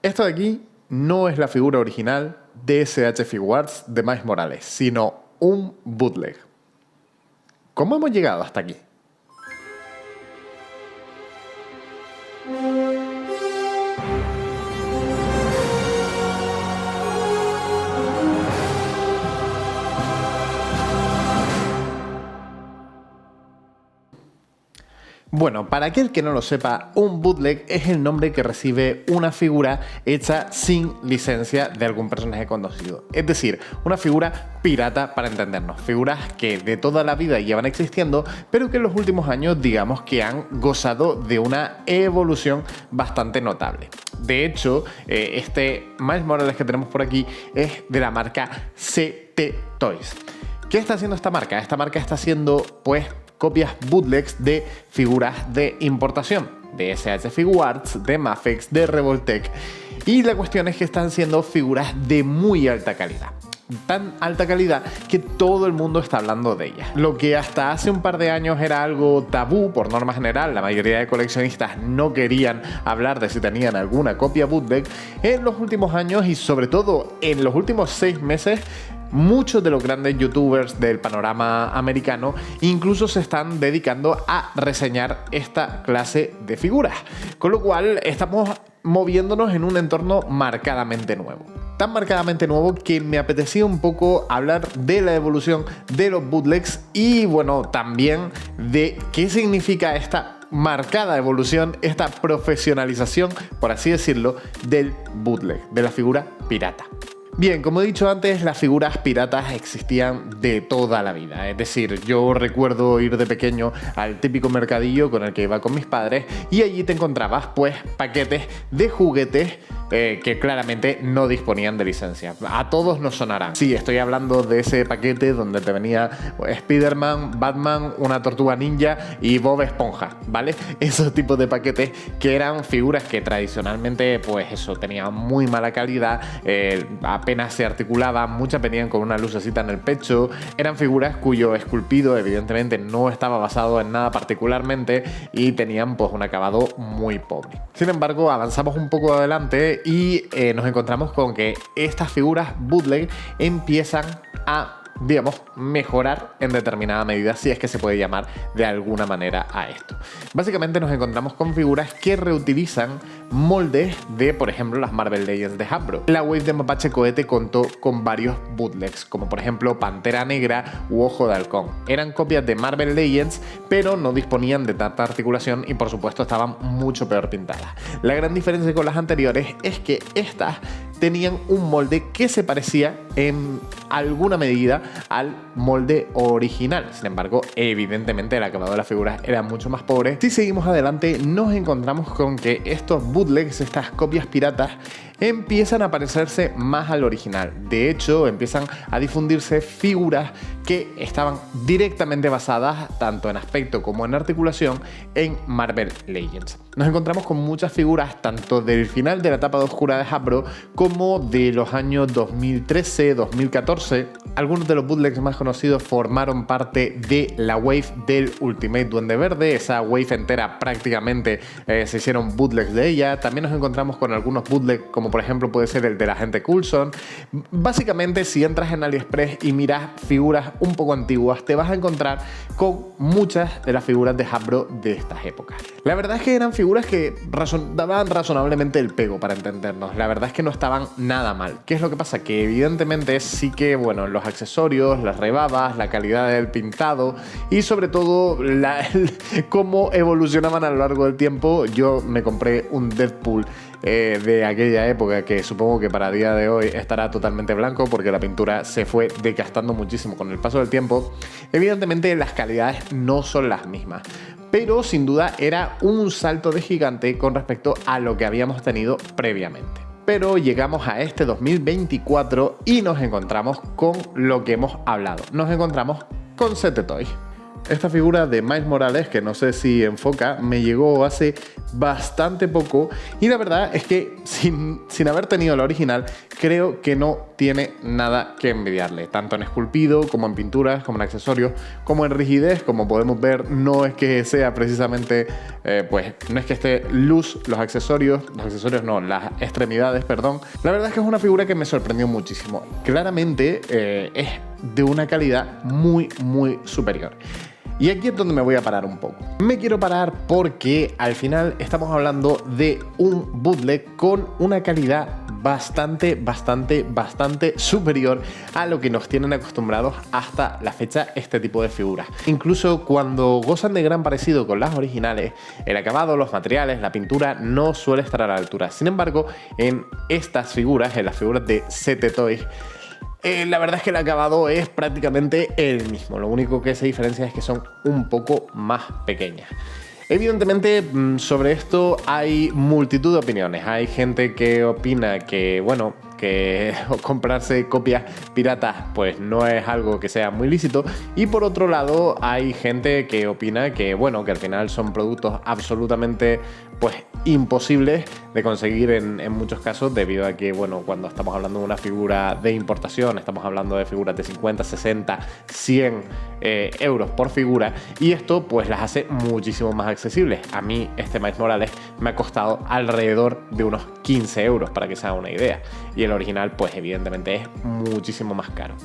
Esto de aquí no es la figura original de SH Figuarts de Miles Morales, sino un bootleg. ¿Cómo hemos llegado hasta aquí? Bueno, para aquel que no lo sepa, un bootleg es el nombre que recibe una figura hecha sin licencia de algún personaje conocido. Es decir, una figura pirata para entendernos. Figuras que de toda la vida llevan existiendo, pero que en los últimos años digamos que han gozado de una evolución bastante notable. De hecho, este Miles Morales que tenemos por aquí es de la marca CT Toys. ¿Qué está haciendo esta marca? Esta marca está haciendo, pues, copias bootlegs de figuras de importación, de SH Figuarts, de Mafex, de Revoltech. Y la cuestión es que están siendo figuras de muy alta calidad. Tan alta calidad que todo el mundo está hablando de ellas. Lo que hasta hace un par de años era algo tabú por norma general, la mayoría de coleccionistas no querían hablar de si tenían alguna copia bootleg, en los últimos años y sobre todo en los últimos 6 meses, muchos de los grandes youtubers del panorama americano incluso se están dedicando a reseñar esta clase de figuras. Con lo cual estamos moviéndonos en un entorno marcadamente nuevo. Tan marcadamente nuevo que me apetecía un poco hablar de la evolución de los bootlegs y bueno, también de qué significa esta marcada evolución, esta profesionalización, por así decirlo, del bootleg, de la figura pirata. Bien, como he dicho antes, las figuras piratas existían de toda la vida. Es decir, yo recuerdo ir de pequeño al típico mercadillo con el que iba con mis padres y allí te encontrabas pues paquetes de juguetes que claramente no disponían de licencia. A todos nos sonarán. Sí, estoy hablando de ese paquete donde te venía Spider-Man, Batman, una tortuga ninja y Bob Esponja, ¿vale? Esos tipos de paquetes que eran figuras que tradicionalmente, pues eso, tenían muy mala calidad, apenas se articulaban, muchas venían con una lucecita en el pecho, eran figuras cuyo esculpido evidentemente no estaba basado en nada particularmente y tenían pues un acabado muy pobre. Sin embargo, avanzamos un poco adelante y nos encontramos con que estas figuras bootleg empiezan a, digamos, mejorar en determinada medida, si es que se puede llamar de alguna manera a esto. Básicamente nos encontramos con figuras que reutilizan moldes de, por ejemplo, las Marvel Legends de Hasbro. La wave de Mapache Cohete contó con varios bootlegs, como por ejemplo Pantera Negra u Ojo de Halcón. Eran copias de Marvel Legends, pero no disponían de tanta articulación y por supuesto estaban mucho peor pintadas. La gran diferencia con las anteriores es que estas tenían un molde que se parecía en alguna medida al molde original. Sin embargo, evidentemente el acabado de las figuras era mucho más pobre. Si seguimos adelante, nos encontramos con que estos bootlegs, estas copias piratas, empiezan a parecerse más al original. De hecho, empiezan a difundirse figuras que estaban directamente basadas, tanto en aspecto como en articulación, en Marvel Legends. Nos encontramos con muchas figuras, tanto del final de la etapa oscura de Hasbro, como de los años 2013, 2014. Algunos de los bootlegs más conocidos formaron parte de la wave del Ultimate Duende Verde. Esa wave entera prácticamente se hicieron bootlegs de ella. También nos encontramos con algunos bootlegs, como por ejemplo puede ser el de la agente Coulson. Básicamente, si entras en AliExpress y miras figuras un poco antiguas, te vas a encontrar con muchas de las figuras de Hasbro de estas épocas. La verdad es que eran figuras que daban razonablemente el pego, para entendernos. La verdad es que no estaban nada mal. ¿Qué es lo que pasa? Que evidentemente sí que, bueno, los accesorios, las rebabas, la calidad del pintado y sobre todo cómo evolucionaban a lo largo del tiempo. Yo me compré un Deadpool de aquella época que supongo que para día de hoy estará totalmente blanco porque la pintura se fue desgastando muchísimo con el paso del tiempo. Evidentemente las calidades no son las mismas, pero sin duda era un salto de gigante con respecto a lo que habíamos tenido previamente. Pero llegamos a este 2024 y nos encontramos con lo que hemos hablado. Nos encontramos con CT Toys. Esta figura de Miles Morales, que no sé si enfoca, me llegó hace bastante poco y la verdad es que sin haber tenido la original, creo que no tiene nada que envidiarle, tanto en esculpido como en pinturas, como en accesorios, como en rigidez. Como podemos ver, no es que sea precisamente, no es que esté loose los accesorios no, las extremidades, perdón. La verdad es que es una figura que me sorprendió muchísimo. Claramente es de una calidad muy, muy superior. Y aquí es donde me voy a parar un poco. Me quiero parar porque al final estamos hablando de un bootleg con una calidad bastante superior a lo que nos tienen acostumbrados hasta la fecha este tipo de figuras. Incluso cuando gozan de gran parecido con las originales, el acabado, los materiales, la pintura no suele estar a la altura. Sin embargo, en estas figuras, en las figuras de CT Toys, la verdad es que el acabado es prácticamente el mismo. Lo único que se diferencia es que son un poco más pequeñas. Evidentemente, sobre esto hay multitud de opiniones. Hay gente que opina que, bueno, que comprarse copias piratas pues no es algo que sea muy lícito, y por otro lado hay gente que opina que, bueno, que al final son productos absolutamente pues imposibles de conseguir en muchos casos, debido a que, bueno, cuando estamos hablando de una figura de importación, estamos hablando de figuras de 50, 60, 100 euros por figura, y esto pues las hace muchísimo más accesibles. A mí este Miles Morales me ha costado alrededor de unos 15 euros, para que se haga una idea, y el original pues evidentemente es muchísimo más caro.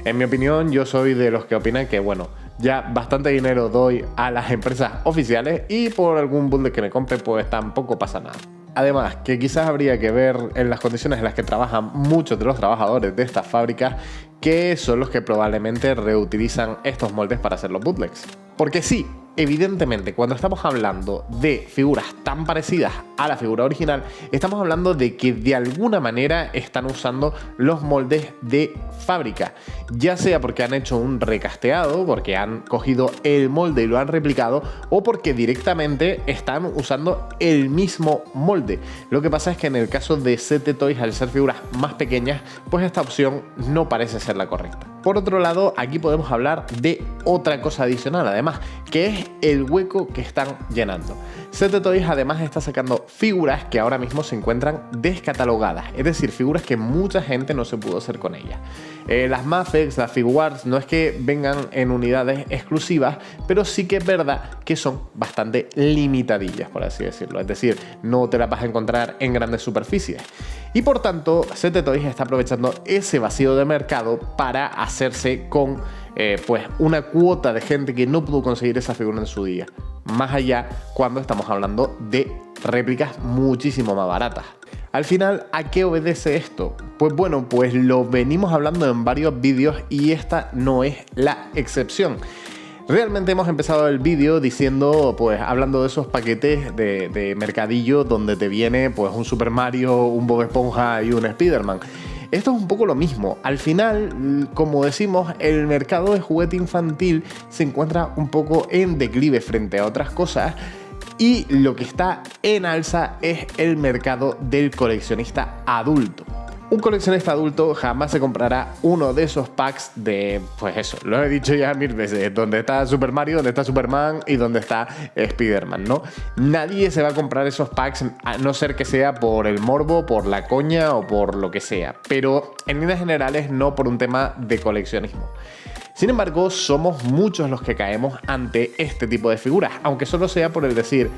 En mi opinión, yo soy de los que opinan que, bueno, ya bastante dinero doy a las empresas oficiales y por algún bootleg que me compre pues tampoco pasa nada. Además, que quizás habría que ver en las condiciones en las que trabajan muchos de los trabajadores de estas fábricas, que son los que probablemente reutilizan estos moldes para hacer los bootlegs. Porque sí, evidentemente, cuando estamos hablando de figuras tan parecidas a la figura original, estamos hablando de que de alguna manera están usando los moldes de fábrica, ya sea porque han hecho un recasteado, porque han cogido el molde y lo han replicado, o porque directamente están usando el mismo molde. Lo que pasa es que en el caso de CT Toys, al ser figuras más pequeñas, pues esta opción no parece ser la correcta. Por otro lado, aquí podemos hablar de otra cosa adicional, además, que es el hueco que están llenando. CT Toys además está sacando figuras que ahora mismo se encuentran descatalogadas, es decir, figuras que mucha gente no se pudo hacer con ellas. Las Mafex, las Figuarts, no es que vengan en unidades exclusivas, pero sí que es verdad que son bastante limitadillas, por así decirlo. Es decir, no te las vas a encontrar en grandes superficies. Y por tanto, CT Toys está aprovechando ese vacío de mercado para hacerse con pues una cuota de gente que no pudo conseguir esa figura en su día. Más allá cuando estamos hablando de réplicas muchísimo más baratas. Al final, ¿a qué obedece esto? Pues bueno, pues lo venimos hablando en varios vídeos y esta no es la excepción. Realmente hemos empezado el vídeo diciendo, pues hablando de esos paquetes de mercadillo donde te viene pues un Super Mario, un Bob Esponja y un Spider-Man. Esto es un poco lo mismo. Al final, como decimos, el mercado de juguete infantil se encuentra un poco en declive frente a otras cosas, y lo que está en alza es el mercado del coleccionista adulto. Un coleccionista adulto jamás se comprará uno de esos packs de, pues eso, lo he dicho ya 1000 veces, donde está Super Mario, donde está Superman y donde está Spider-Man, ¿no? Nadie se va a comprar esos packs, a no ser que sea por el morbo, por la coña o por lo que sea, pero en líneas generales no por un tema de coleccionismo. Sin embargo, somos muchos los que caemos ante este tipo de figuras, aunque solo sea por el decir,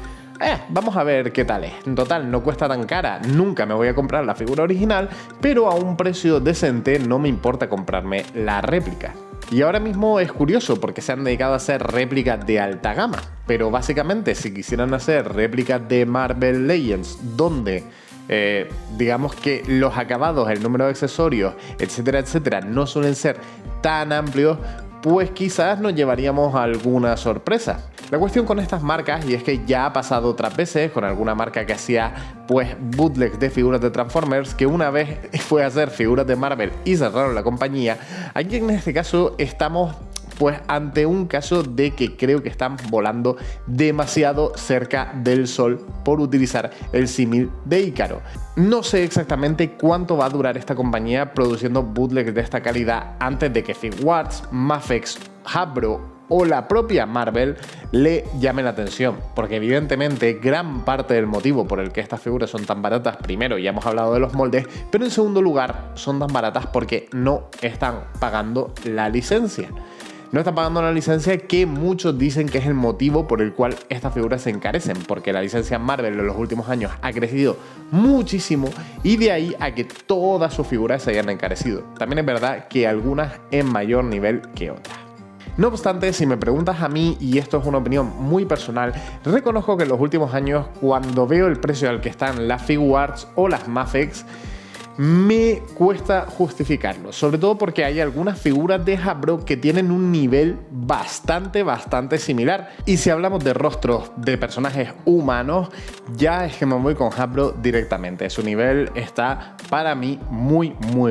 vamos a ver qué tal es. En total, no cuesta tan cara, nunca me voy a comprar la figura original, pero a un precio decente no me importa comprarme la réplica. Y ahora mismo es curioso porque se han dedicado a hacer réplicas de alta gama, pero básicamente si quisieran hacer réplicas de Marvel Legends, donde digamos que los acabados, el número de accesorios, etcétera, etcétera, no suelen ser tan amplios, pues quizás nos llevaríamos a alguna sorpresa. La cuestión con estas marcas, y es que ya ha pasado otras veces con alguna marca que hacía pues bootlegs de figuras de Transformers, que una vez fue a hacer figuras de Marvel y cerraron la compañía. Aquí en este caso estamos pues ante un caso de que creo que están volando demasiado cerca del sol, por utilizar el símil de Ícaro. No sé exactamente cuánto va a durar esta compañía produciendo bootlegs de esta calidad antes de que Figuarts, Mafex, Hasbro o la propia Marvel le llame la atención, porque evidentemente gran parte del motivo por el que estas figuras son tan baratas, primero ya hemos hablado de los moldes, pero en segundo lugar son tan baratas porque no están pagando la licencia. No están pagando la licencia, que muchos dicen que es el motivo por el cual estas figuras se encarecen, porque la licencia Marvel en los últimos años ha crecido muchísimo y de ahí a que todas sus figuras se hayan encarecido. También es verdad que algunas en mayor nivel que otras. No obstante, si me preguntas a mí, y esto es una opinión muy personal, reconozco que en los últimos años, cuando veo el precio al que están las Figuarts o las Mafex, me cuesta justificarlo, sobre todo porque hay algunas figuras de Hasbro que tienen un nivel bastante similar. Y si hablamos de rostros de personajes humanos, ya es que me voy con Hasbro directamente. Su nivel está para mí muy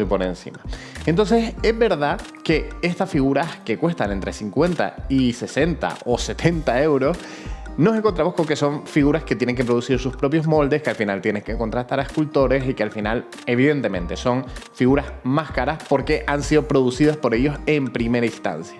por encima. Entonces es verdad que estas figuras que cuestan entre 50 y 60 o 70 euros, nos encontramos con que son figuras que tienen que producir sus propios moldes, que al final tienes que contratar a escultores y que al final, evidentemente, son figuras más caras porque han sido producidas por ellos en primera instancia.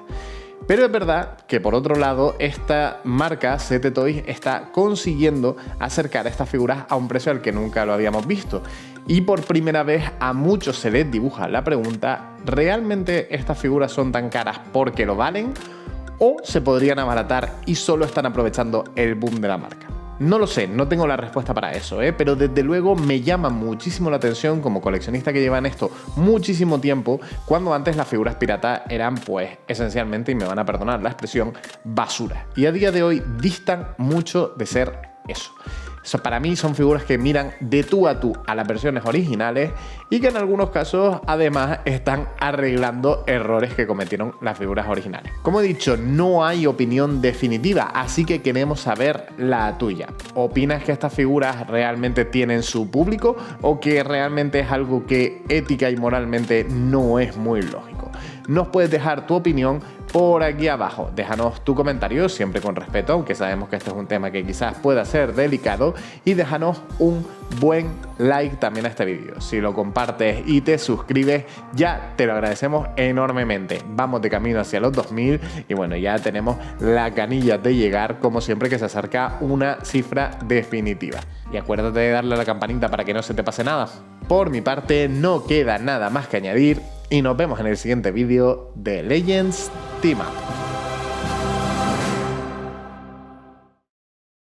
Pero es verdad que, por otro lado, esta marca, CT Toys, está consiguiendo acercar a estas figuras a un precio al que nunca lo habíamos visto. Y por primera vez a muchos se les dibuja la pregunta: ¿realmente estas figuras son tan caras porque lo valen? ¿O se podrían abaratar y solo están aprovechando el boom de la marca? No lo sé, no tengo la respuesta para eso, pero desde luego me llama muchísimo la atención, como coleccionista que lleva en esto muchísimo tiempo, cuando antes las figuras piratas eran, pues, esencialmente, y me van a perdonar la expresión, basura. Y a día de hoy distan mucho de ser eso. Para mí son figuras que miran de tú a tú a las versiones originales y que en algunos casos además están arreglando errores que cometieron las figuras originales. Como he dicho, no hay opinión definitiva, así que queremos saber la tuya. ¿Opinas que estas figuras realmente tienen su público o que realmente es algo que ética y moralmente no es muy lógico? Nos puedes dejar tu opinión por aquí abajo. Déjanos tu comentario, siempre con respeto, aunque sabemos que este es un tema que quizás pueda ser delicado, y déjanos un buen like también a este vídeo. Si lo compartes y te suscribes, ya te lo agradecemos enormemente. Vamos de camino hacia los 2000 y bueno, ya tenemos la canilla de llegar, como siempre que se acerca una cifra definitiva. Y acuérdate de darle a la campanita para que no se te pase nada. Por mi parte, no queda nada más que añadir y nos vemos en el siguiente vídeo de Legends Team Up.